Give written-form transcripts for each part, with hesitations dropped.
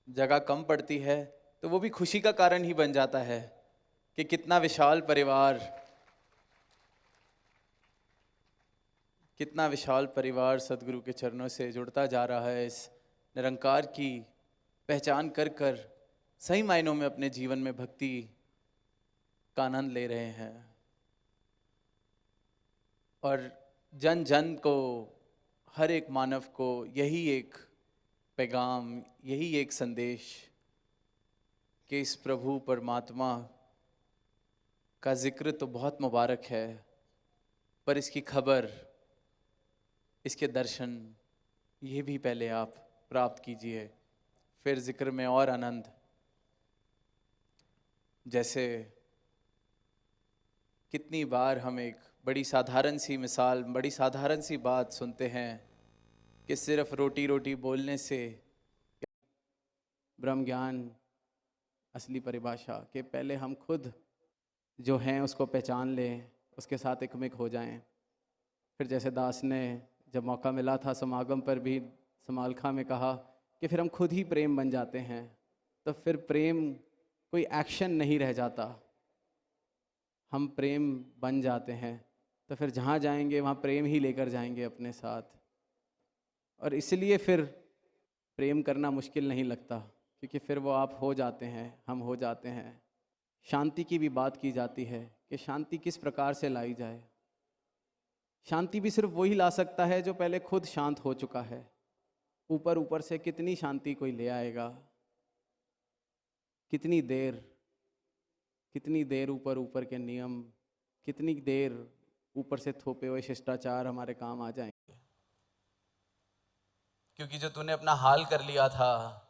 जगह कम पड़ती है तो वो भी खुशी का कारण ही बन जाता है कि कितना विशाल परिवार, कितना विशाल परिवार सदगुरु के चरणों से जुड़ता जा रहा है। इस निरंकार की पहचान कर कर सही मायनों में अपने जीवन में भक्ति का आनंद ले रहे हैं। और जन जन को, हर एक मानव को यही एक पैगाम, यही एक संदेश कि इस प्रभु परमात्मा का जिक्र तो बहुत मुबारक है, पर इसकी खबर, इसके दर्शन ये भी पहले आप प्राप्त कीजिए, फिर जिक्र में और आनंद। जैसे कितनी बार हम एक बड़ी साधारण सी मिसाल, बड़ी साधारण सी बात सुनते हैं कि सिर्फ रोटी रोटी बोलने से ब्रह्म ज्ञान असली परिभाषा कि पहले हम खुद जो हैं उसको पहचान लें, उसके साथ एकमिक हो जाएं। फिर जैसे दास ने जब मौका मिला था समागम पर भी समालखा में कहा कि फिर हम खुद ही प्रेम बन जाते हैं, तो फिर प्रेम कोई एक्शन नहीं रह जाता, हम प्रेम बन जाते हैं। तो फिर जहाँ जाएंगे वहाँ प्रेम ही लेकर जाएंगे अपने साथ, और इसलिए फिर प्रेम करना मुश्किल नहीं लगता, क्योंकि फिर वो आप हो जाते हैं, हम हो जाते हैं। शांति की भी बात की जाती है कि शांति किस प्रकार से लाई जाए। शांति भी सिर्फ वही ला सकता है जो पहले खुद शांत हो चुका है। ऊपर ऊपर से कितनी शांति कोई ले आएगा, कितनी देर ऊपर ऊपर के नियम, कितनी देर ऊपर से थोपे हुए शिष्टाचार हमारे काम आ जाएंगे। क्योंकि जो तूने अपना हाल कर लिया था,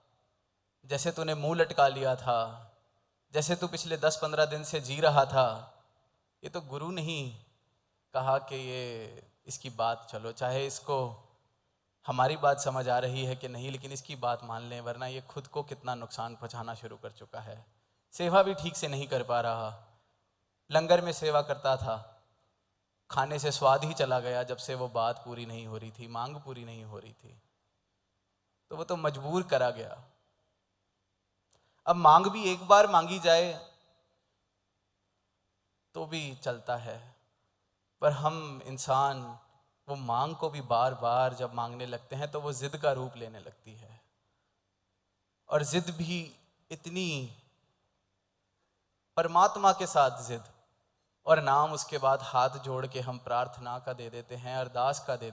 जैसे तूने मुंह लटका लिया था, जैसे तू पिछले 10-15 दिन से जी रहा था, ये तो गुरु नहीं कहा कि ये इसकी बात, चलो चाहे इसको हमारी बात समझ आ रही है कि नहीं, लेकिन इसकी बात मान लें, वरना ये खुद को कितना नुकसान पहुंचाना शुरू कर चुका है। सेवा भी ठीक से नहीं कर पा रहा। लंगर में सेवा करता था, खाने से स्वाद ही चला गया जब से वो बात पूरी नहीं हो रही थी, मांग पूरी नहीं हो रही थी, तो वो तो मजबूर करा गया। अब मांग भी एक बार मांगी जाए तो भी चलता है, पर हम इंसान वो मांग को भी बार बार जब मांगने लगते हैं तो वो जिद का रूप लेने लगती है। और जिद भी इतनी, परमात्मा के साथ जिद, और नाम उसके बाद हाथ जोड़ के हम प्रार्थना का दे देते हैं, अरदास का दे देते हैं।